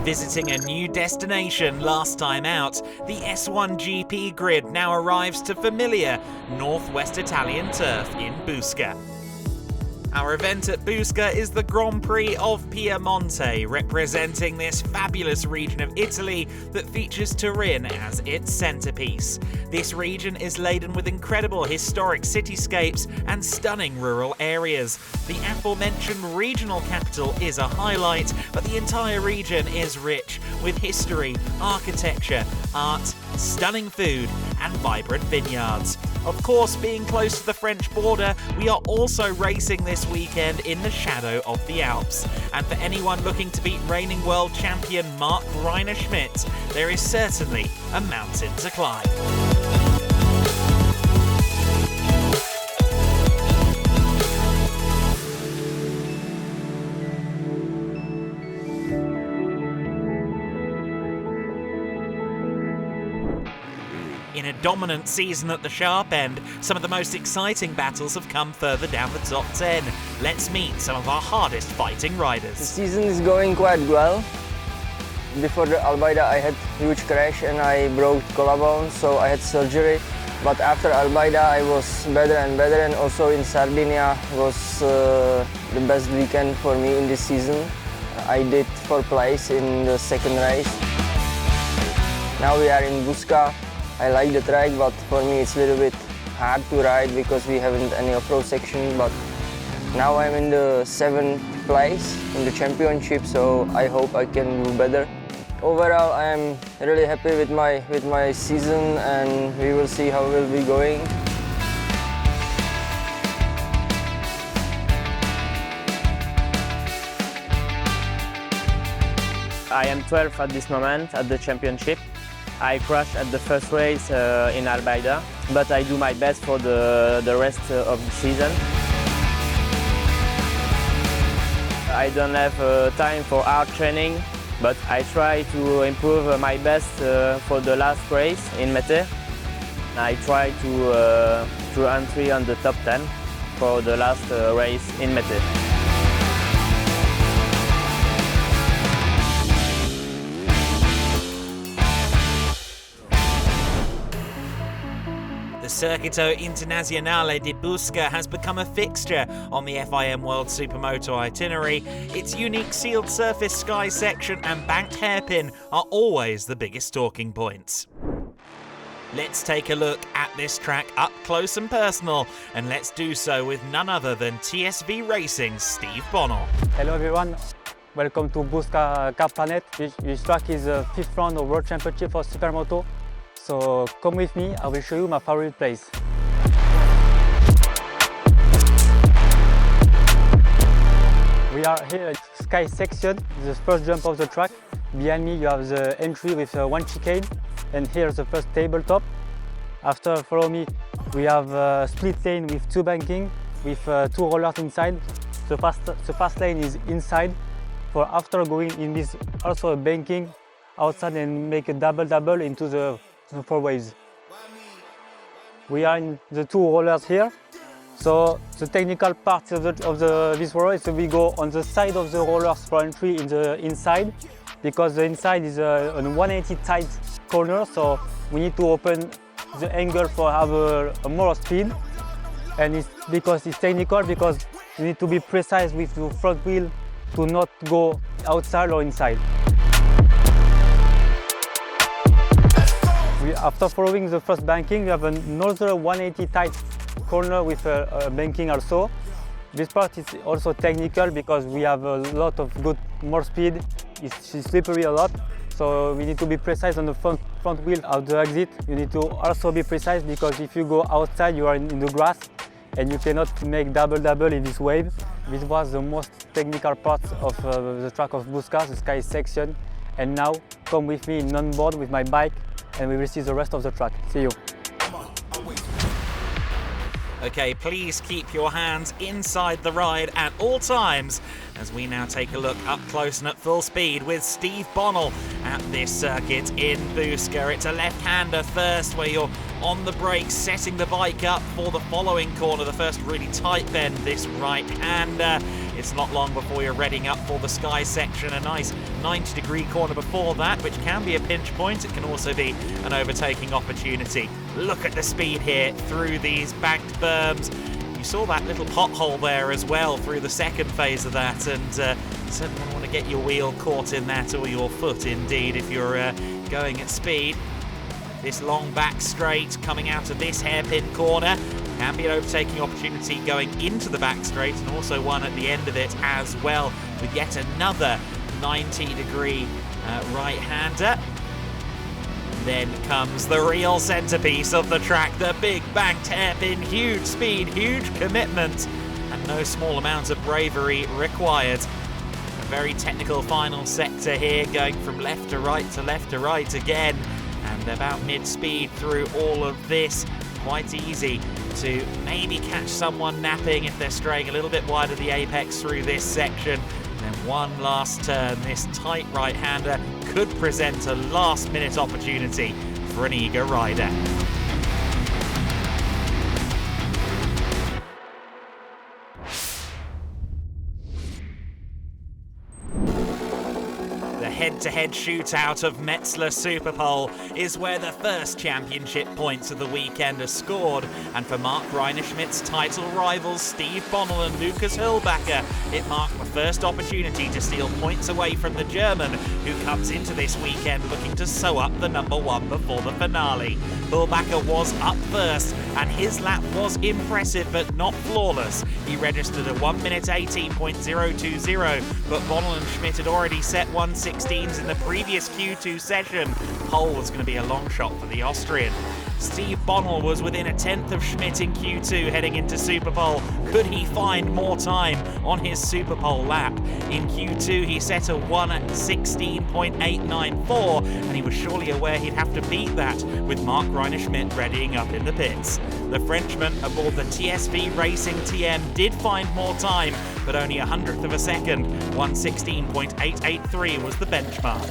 Visiting a new destination last time out, the S1GP grid now arrives to familiar northwest Italian turf in Busca. Our event at Busca is the Grand Prix of Piemonte, representing this fabulous region of Italy that features Turin as its centrepiece. This region is laden with incredible historic cityscapes and stunning rural areas. The aforementioned regional capital is a highlight, but the entire region is rich with history, architecture, art, stunning food and vibrant vineyards. Of course, being close to the French border, we are also racing this weekend in the shadow of the Alps. And for anyone looking to beat reigning world champion Mark Schmidt, there is certainly a mountain to climb. In a dominant season at the sharp end, some of the most exciting battles have come further down the top 10. Let's meet some of our hardest fighting riders. The season is going quite well. Before the Albaida I had huge crash and I broke collarbone, so I had surgery. But after Albaida I was better and better, and also in Sardinia was the best weekend for me in this season. I did 4th place in the second race. Now we are in Busca. I like the track, but for me it's a little bit hard to ride because we haven't any off-road section. But now I'm in the 7th place in the championship, so I hope I can do better. Overall, I am really happy with my season, and we will see how we'll be going. I am 12th at this moment at the championship. I crashed at the first race in Albaida, but I do my best for the rest of the season. I don't have time for hard training, but I try to improve my best for the last race in Mete. I try to entry on the top 10 for the last race in Mete. The Circuito Internazionale di Busca has become a fixture on the FIM World Supermoto itinerary. Its unique sealed surface sky section and banked hairpin are always the biggest talking points. Let's take a look at this track up close and personal, and let's do so with none other than TSV Racing's Steve Bonnell. Hello everyone, welcome to Busca Car Planet. This track is the 5th round of World Championship for Supermoto. So come with me, I will show you my favorite place. We are here at Sky section, the first jump of the track. Behind me you have the entry with one chicane, and here's the first tabletop. After, follow me, we have a split lane with 2 banking, with 2 rollers inside. The fast lane is inside. For after going in this, also a banking outside and make a double into the 4 waves. We are in the 2 rollers here. So the technical part of this roller is we go on the side of the rollers for entry in the inside, because the inside is a 180 tight corner, so we need to open the angle for have a more speed. And it's because it's technical, because you need to be precise with the front wheel to not go outside or inside. After following the first banking, we have another 180 tight corner with a banking also. This part is also technical because we have a lot of more speed. It's slippery a lot, so we need to be precise on the front wheel of the exit. You need to also be precise because if you go outside, you are in the grass and you cannot make double in this wave. This was the most technical part of the track of Busca, the Sky section. And now come with me in on-board with my bike, and we will see the rest of the track. See you. Okay, please keep your hands inside the ride at all times as we now take a look up close and at full speed with Steve Bonnell at this circuit in Busca. It's a left-hander first where you're on the brakes, setting the bike up for the following corner, the first really tight bend, this right-hander. It's not long before you're readying up for the Sky section. A nice 90-degree corner before that, which can be a pinch point. It can also be an overtaking opportunity. Look at the speed here through these banked berms. You saw that little pothole there as well through the second phase of that, and certainly don't want to get your wheel caught in that, or your foot indeed, if you're going at speed. This long back straight coming out of this hairpin corner can be an overtaking opportunity going into the back straight, and also one at the end of it as well, with yet another 90-degree right-hander. Then comes the real centerpiece of the track, the big banked hairpin, huge speed, huge commitment, and no small amount of bravery required. A very technical final sector here, going from left to right again, and about mid-speed through all of this. Quite easy to maybe catch someone napping if they're straying a little bit wide of the apex through this section. Then one last turn, this tight right-hander could present a last-minute opportunity for an eager rider. The head-to-head shootout of Metzler Superpole is where the first championship points of the weekend are scored, and for Mark Reinerschmidt's title rivals Steve Bonnell and Lukas Hüllbacher, it marked the first opportunity to steal points away from the German, who comes into this weekend looking to sew up the number one before the finale. Hüllbacher was up first, and his lap was impressive but not flawless. He registered a 1 minute 18.020, but Bonnell and Schmidt had already set 1:16s in the previous Q2 session. Pole was going to be a long shot for the Austrian. Steve Bonnell was within a tenth of Schmidt in Q2 heading into Superpole. Could he find more time on his Superpole lap? In Q2 he set a 1:16.894, and he was surely aware he'd have to beat that with Mark Reinerschmidt readying up in the pits. The Frenchman aboard the TSV Racing TM did find more time, but only a hundredth of a second. 1:16.883 was the benchmark.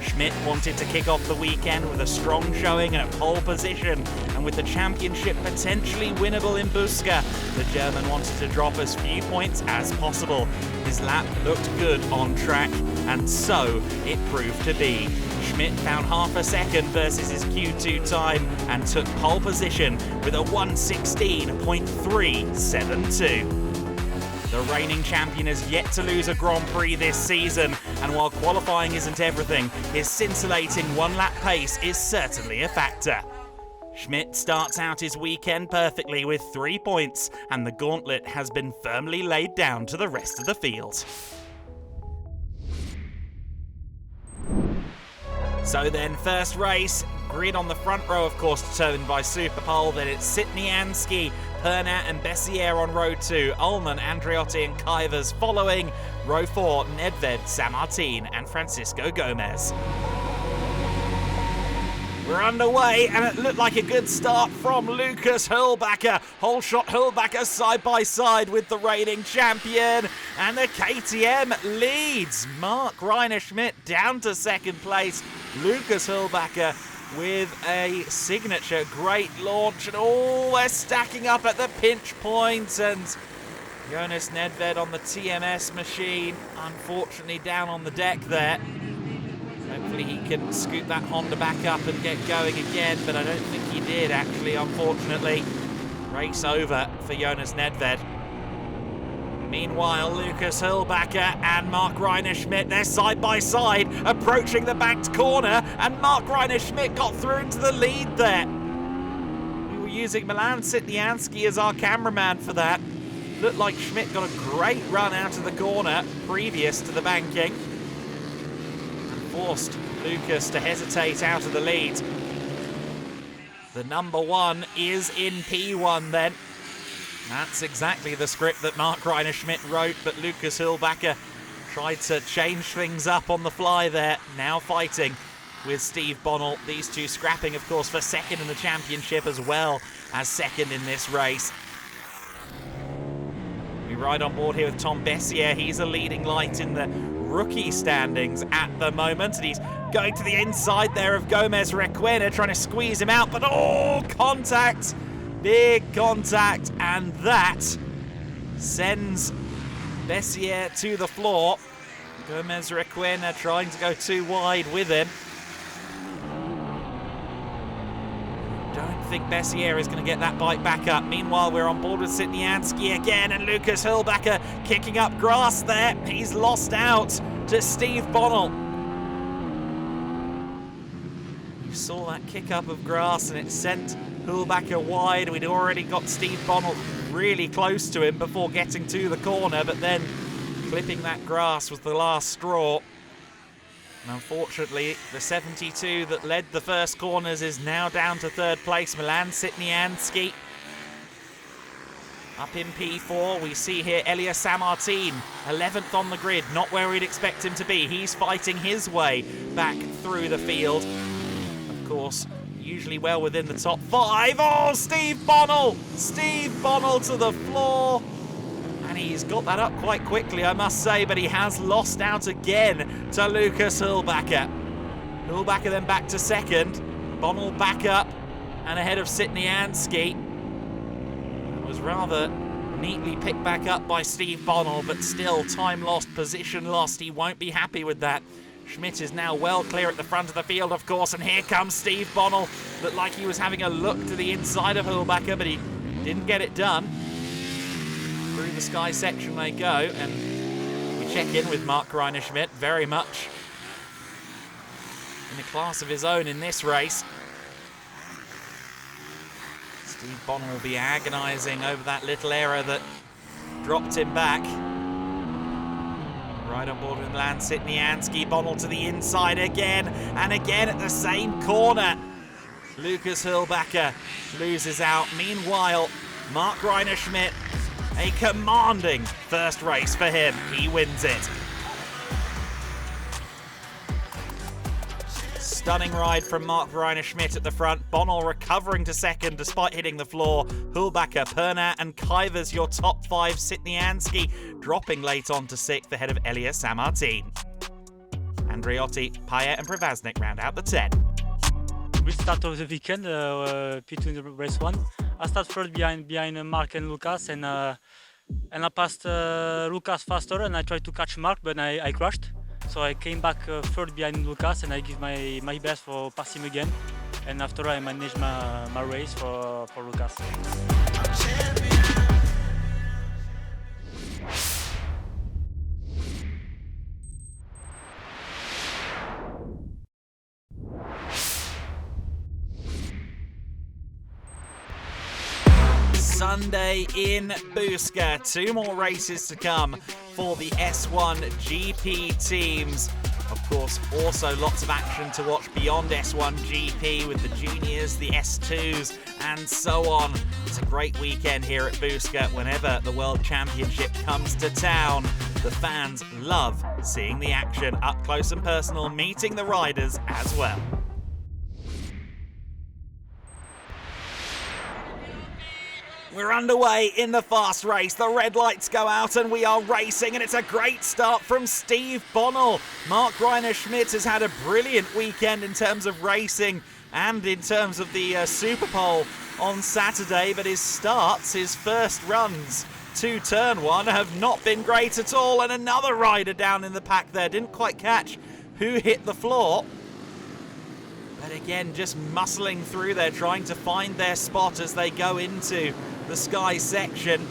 Schmidt wanted to kick off the weekend with a strong showing and a pole position, and with the championship potentially winnable in Busca, the German wanted to drop as few points as possible. His lap looked good on track, and so it proved to be. Schmidt found half a second versus his Q2 time and took pole position with a 1:16.372. The reigning champion has yet to lose a Grand Prix this season, and while qualifying isn't everything, his scintillating one-lap pace is certainly a factor. Schmidt starts out his weekend perfectly with 3 points, and the gauntlet has been firmly laid down to the rest of the field. So then, first race, grid on the front row, of course, determined by Superpole. Then it's Sitniansky, Pernat and Bessiere on row 2, Ullman, Andreotti and Kuyvers following. Row 4, Nedved, Sammartin and Francisco Gomez. We're underway, and it looked like a good start from Lukas Hüllbacher. Whole shot Hüllbacher side by side with the reigning champion, and the KTM leads. Mark Reinerschmidt down to second place. Lukas Hüllbacher with a signature great launch, and we're stacking up at the pinch point, and Jonas Nedved on the TMS machine, unfortunately down on the deck there. Hopefully he can scoop that Honda back up and get going again, but I don't think he did actually, unfortunately. Race over for Jonas Nedved. Meanwhile, Lukas Hüllbacher and Mark Reinerschmidt, they're side by side, approaching the banked corner, and Mark Reinerschmidt got through into the lead there. We were using Milan Sitniansky as our cameraman for that. Looked like Schmidt got a great run out of the corner previous to the banking, and forced Lukas to hesitate out of the lead. The number one is in P1 then. That's exactly the script that Mark Reinerschmidt wrote, but Lukas Hüllbacher tried to change things up on the fly there, now fighting with Steve Bonnell. These two scrapping, of course, for second in the championship as well as second in this race. We ride on board here with Tom Bessiere. He's a leading light in the rookie standings at the moment, and he's going to the inside there of Gomez Requena, trying to squeeze him out, but contact! Big contact, and that sends Bessier to the floor. Gomez Requena trying to go too wide with him. Don't think Bessier is going to get that bike back up. Meanwhile, we're on board with Sitnianski again, and Lucas Hurlbacher kicking up grass there. He's lost out to Steve Bonnell. You saw that kick up of grass, and it sent Hurlbacher wide. We'd already got Steve Bonnell really close to him before getting to the corner, but then clipping that grass was the last straw. And unfortunately, the 72 that led the first corners is now down to third place. Milan Sitnianski up in P4. We see here Elia Sammartin, 11th on the grid, not where we'd expect him to be. He's fighting his way back through the field. Of course, usually well within the top 5. Oh, Steve Bonnell! Steve Bonnell to the floor. And he's got that up quite quickly, I must say, but he has lost out again to Lucas Hurlbacher. Hurlbacher then back to second. Bonnell back up and ahead of Sitnianski. It was rather neatly picked back up by Steve Bonnell, but still time lost, position lost. He won't be happy with that. Schmidt is now well clear at the front of the field, of course, and here comes Steve Bonnell. Looked like he was having a look to the inside of Hurlbacher, but he didn't get it done. Through the Sky section they go, and we check in with Mark Reiner Schmidt, very much in a class of his own in this race. Steve Bonnell will be agonising over that little error that dropped him back. Right on board with Milan Sitnianski. Bonnell to the inside again, and again at the same corner. Lucas Hurlbacher loses out. Meanwhile, Mark Reiner Schmidt, a commanding first race for him. He wins it. Stunning ride from Mark Reiner Schmidt at the front. Bonnell recovering to second despite hitting the floor. Hurlbacher, Pernat and Kivers your top 5. Sitnianski dropping late on to 6th ahead of Elia Sammartin. Andreotti, Payet and Privaznik round out the 10. We start of the weekend between the race 1. I start first behind Mark and Lucas, and I passed Lucas faster, and I tried to catch Mark, but I crashed. So I came back third behind Lucas, and I give my best for pass him again. And after I managed my race for Lucas. Sunday in Busca. 2 more races to come for the S1GP teams. Of course, also lots of action to watch beyond S1GP with the juniors, the S2s, and so on. It's a great weekend here at Busca whenever the World Championship comes to town. The fans love seeing the action up close and personal, meeting the riders as well. We're underway in the fast race. The red lights go out and we are racing, and it's a great start from Steve Bonnell. Mark Reiner Schmidt has had a brilliant weekend in terms of racing and in terms of the Superpole on Saturday, but his starts, his first runs to turn 1 have not been great at all, and another rider down in the pack there didn't quite catch who hit the floor. But again, just muscling through there, trying to find their spot as they go into the Sky section.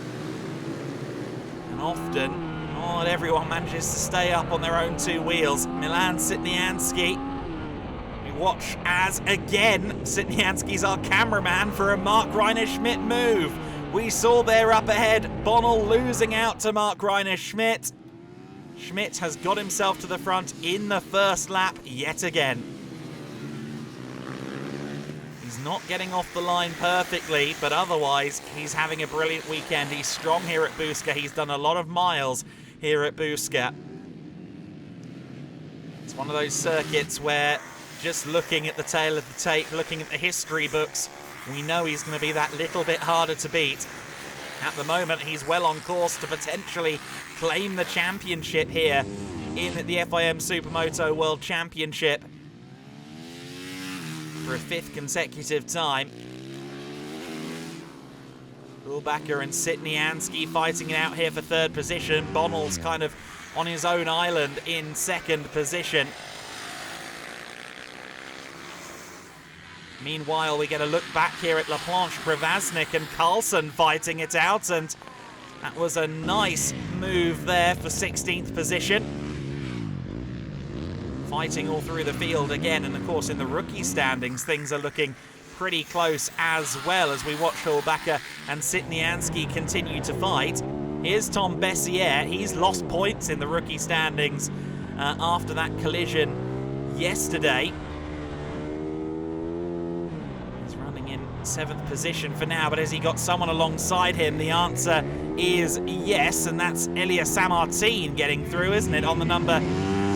And often, not everyone manages to stay up on their own 2 wheels. Milan Sitnianski. We watch as, again, Sitnianski's our cameraman for a Mark Reiner Schmidt move. We saw there up ahead, Bonnell losing out to Mark Reiner Schmidt. Schmidt has got himself to the front in the first lap yet again. He's not getting off the line perfectly, but otherwise he's having a brilliant weekend. He's strong here at Busca. He's done a lot of miles here at Busca. It's one of those circuits where just looking at the tail of the tape, looking at the history books, we know he's going to be that little bit harder to beat. At the moment, he's well on course to potentially claim the championship here in the FIM Supermoto World Championship for a 5th consecutive time. Hulbacher and Sitnianski fighting it out here for third position. Bonnell's kind of on his own island in second position. Meanwhile, we get a look back here at Laplanche, Prevaznik and Carlson fighting it out, and that was a nice move there for 16th position. Fighting all through the field again, and of course in the rookie standings things are looking pretty close as well as we watch Hulbacher and Sitnianski continue to fight. Here's Tom Bessier. He's lost points in the rookie standings after that collision yesterday. He's running in 7th position for now, but has he got someone alongside him? The answer is yes, and that's Elia Sammartin getting through, isn't it, on the number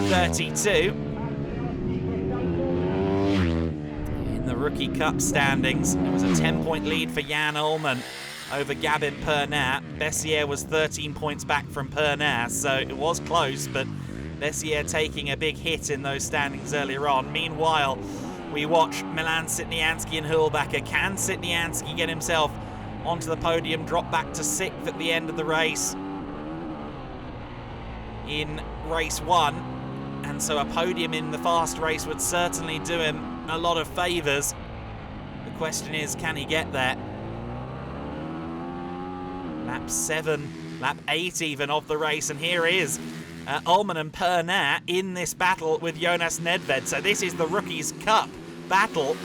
32. In the Rookie Cup standings, it was a 10-point lead for Jan Ullmann over Gabin Pernat. Bessier was 13 points back from Pernat, so it was close, but Bessier taking a big hit in those standings earlier on. Meanwhile, we watch Milan Sitnianski and Hulbacher. Can Sitnianski get himself onto the podium, drop back to 6th at the end of the race in race 1? And so a podium in the fast race would certainly do him a lot of favours. The question is, can he get there? Lap 7, lap 8 even of the race, and here is Ullmann and Pernat in this battle with Jonas Nedved. So this is the Rookies' Cup battle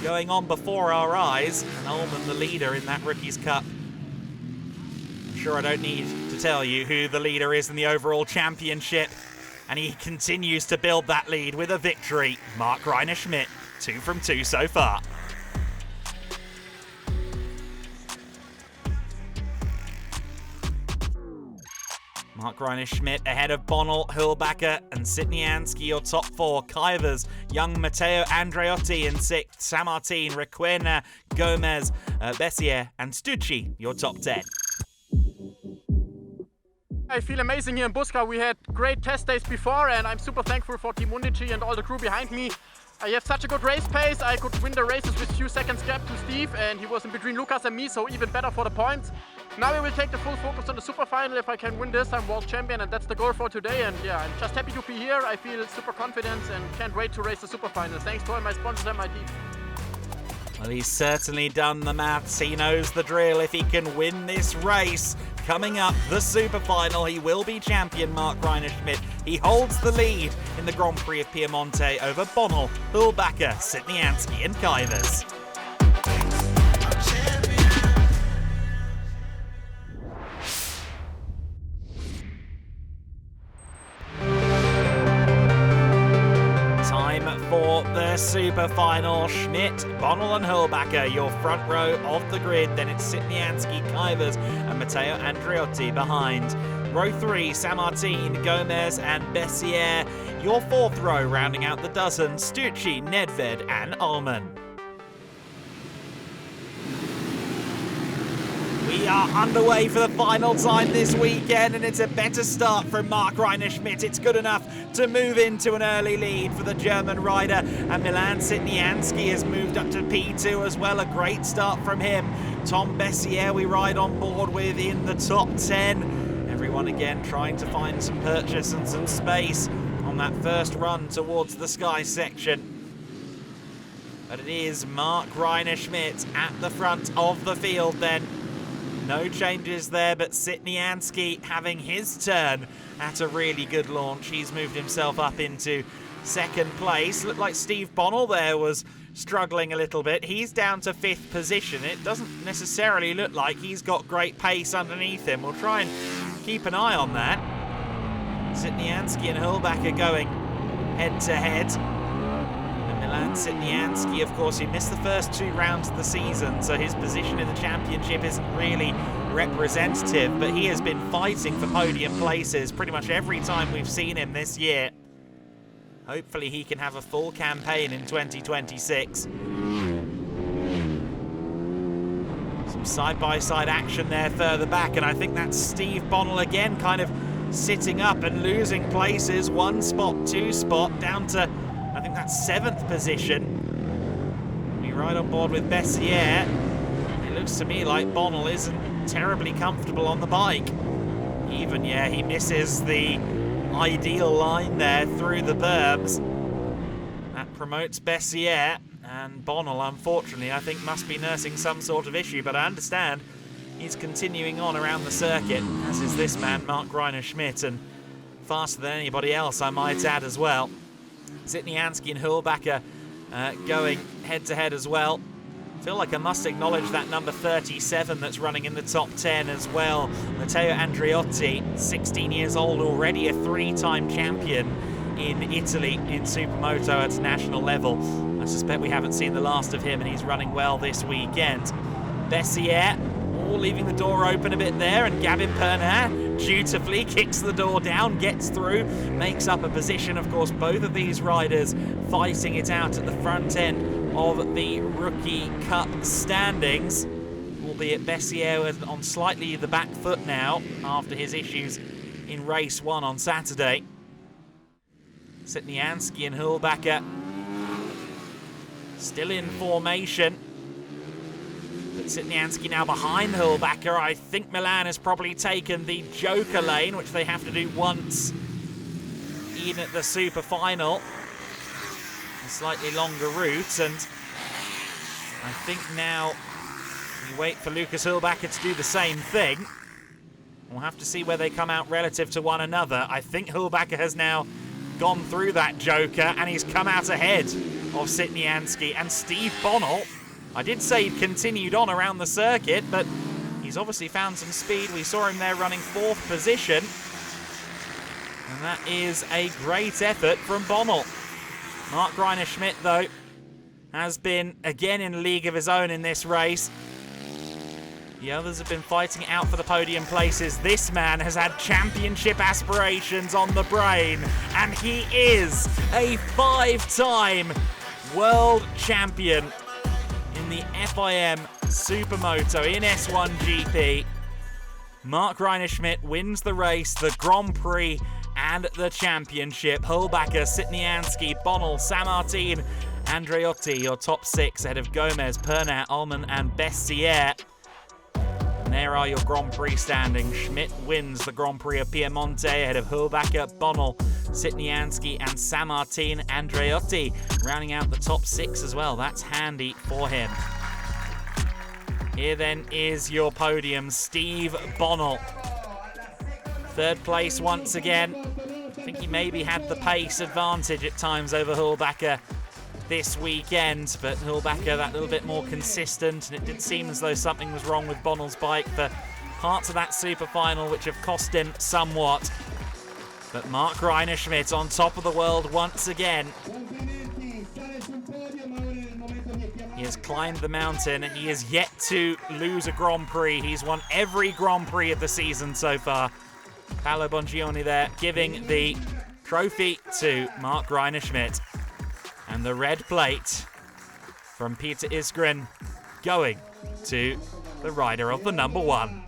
going on before our eyes, and Ullmann the leader in that Rookies' Cup. I'm sure I don't need to tell you who the leader is in the overall championship. And he continues to build that lead with a victory. Mark Reiner-Schmidt, 2 from 2 so far. Mark Reiner-Schmidt ahead of Bonnell, Hulbacher and Sitnianski, your top 4. Kuyvers, Young, Matteo Andreotti in 6th. Sammartin, Requena, Gomez, Bessier and Stucci, your top 10. I feel amazing here in Busca. We had great test days before, and I'm super thankful for Team Undici and all the crew behind me. I have such a good race pace. I could win the races with few seconds gap to Steve, and he was in between Lucas and me, so even better for the points. Now I will take the full focus on the super final. If I can win this, I'm world champion, and that's the goal for today. And yeah, I'm just happy to be here. I feel super confident and can't wait to race the super final. Thanks to all my sponsors and my team. Well, he's certainly done the maths. He knows the drill. If he can win this race, coming up, the super final, he will be champion, Mark Reiner-Schmidt. He holds the lead in the Grand Prix of Piemonte over Bonnell, Hulbacher, Sitnianski and Kuyvers. For the super final, Schmidt, Bonnell and Hulbacher, your front row of the grid. Then it's Sitnianski, Kuyvers and Matteo Andreotti behind. Row 3, Sammartin, Gomez and Bessier. Your 4th row rounding out the dozen, Stucci, Nedved and Ullmann. We are underway for the final time this weekend, and it's a better start from Mark Reiner-Schmidt. It's good enough to move into an early lead for the German rider, and Milan Sitnianski has moved up to P2 as well. A great start from him. Tom Bessier we ride on board with in the top 10. Everyone again trying to find some purchase and some space on that first run towards the Sky section. But it is Mark Reiner-Schmidt at the front of the field then. No changes there, but Sitnianski having his turn at a really good launch. He's moved himself up into 2nd place. Looked like Steve Bonnell there was struggling a little bit. He's down to 5th position. It doesn't necessarily look like he's got great pace underneath him. We'll try and keep an eye on that. Sitnianski and Hulbacher going head-to-head. Milan Sitnianski, of course, he missed the first 2 rounds of the season, so his position in the championship isn't really representative, but he has been fighting for podium places pretty much every time we've seen him this year. Hopefully he can have a full campaign in 2026. Some side-by-side action there further back, and I think that's Steve Bonnell again kind of sitting up and losing places. 1 spot, 2 spot, down to I think that's 7th position. We ride on board with Bessier. looks to me like Bonnell isn't terribly comfortable on the bike. Even, yeah, he misses the ideal line there through the berms. That promotes Bessier, and Bonnell, unfortunately, I think must be nursing some sort of issue, but I understand he's continuing on around the circuit, as is this man, Mark Greiner-Schmidt, and faster than anybody else, I might add, as well. Sitnianski and Hülbacher going head-to-head as well. I feel like I must acknowledge that number 37 that's running in the top 10 as well. Matteo Andreotti, 16 years old already, a 3-time champion in Italy in Supermoto at national level. I suspect we haven't seen the last of him, and he's running well this weekend. Bessier, leaving the door open a bit there, and Gavin Pernat dutifully kicks the door down, gets through, makes up a position. Of course, both of these riders fighting it out at the front end of the Rookie Cup standings, albeit Bessier on slightly the back foot now after his issues in race 1 on Saturday. Sitnianski and Hülbacher still in formation. But Sitnianski now behind Hülbacher. I think Milan has probably taken the Joker lane, which they have to do once in at the super final. A slightly longer route, and I think now we wait for Lucas Hülbacher to do the same thing. We'll have to see where they come out relative to one another. I think Hülbacher has now gone through that Joker, and he's come out ahead of Sitnianski. And Steve Bonnell, I did say he'd continued on around the circuit, but he's obviously found some speed. We saw him there running 4th position, and that is a great effort from Bonnell. Mark Greiner-Schmidt, though, has been again in a league of his own in this race. The others have been fighting it out for the podium places. This man has had championship aspirations on the brain, and he is a 5-time world champion in the FIM Supermoto in S1GP. Mark Greiner-Schmidt wins the race, the Grand Prix, and the championship. Hülbacher, Sitnianski, Bonnell, Sammartin, Andreotti, your top 6 ahead of Gomez, Pernat, Ullmann, and Bessier. And there are your Grand Prix standings. Schmidt wins the Grand Prix of Piemonte ahead of Hülbacher, Bonnell, Sitnianski, and Sammartin. Andreotti rounding out the top 6 as well. That's handy for him. Here then is your podium. Steve Bonnell, 3rd place once again. I think he maybe had the pace advantage at times over Hülbacher this weekend, but Hülbacher that little bit more consistent, and it did seem as though something was wrong with Bonnell's bike for parts of that super final, which have cost him somewhat. But Mark Greiner-Schmidt on top of the world once again. He has climbed the mountain, and he is yet to lose a Grand Prix. He's won every Grand Prix of the season so far. Paolo Bongiorni there giving the trophy to Mark Greiner-Schmidt. And the red plate from Peter Isgren going to the rider of the number 1.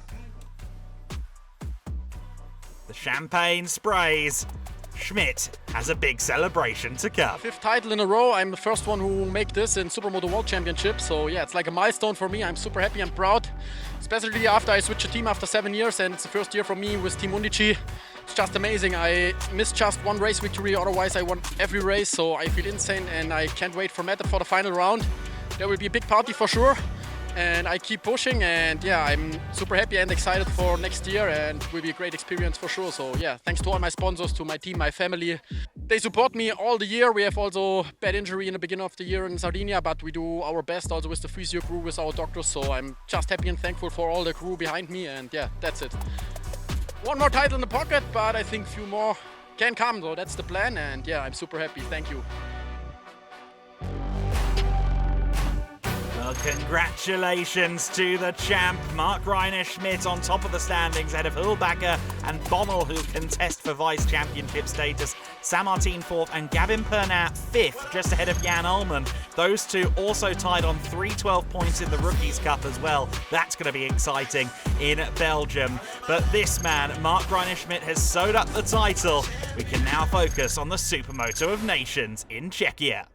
The champagne sprays. Schmidt has a big celebration to come. 5th title in a row. I'm the first one who make this in Supermoto World Championship. So yeah, it's like a milestone for me. I'm super happy and proud, especially after I switched a team after 7 years, and it's the first year for me with Team Undici. It's just amazing. I missed just 1 race victory, otherwise I won every race, so I feel insane, and I can't wait for Meta for the final round. There will be a big party for sure, and I keep pushing, and yeah, I'm super happy and excited for next year, and it will be a great experience for sure. So yeah, thanks to all my sponsors, to my team, my family. They support me all the year. We have also bad injury in the beginning of the year in Sardinia, but we do our best also with the physio crew, with our doctors, so I'm just happy and thankful for all the crew behind me, and yeah, that's it. 1 more title in the pocket, but I think a few more can come, so that's the plan, and yeah, I'm super happy. Thank you. Well, congratulations to the champ, Mark Greiner-Schmidt, on top of the standings ahead of Hülbacher and Bonnell, who contest for vice championship status. Sammartin 4th and Gavin Pernat 5th, just ahead of Jan Ullmann. Those two also tied on 312 points in the Rookies Cup as well. That's going to be exciting in Belgium. But this man, Mark Greiner-Schmidt, has sewed up the title. We can now focus on the Supermoto of Nations in Czechia.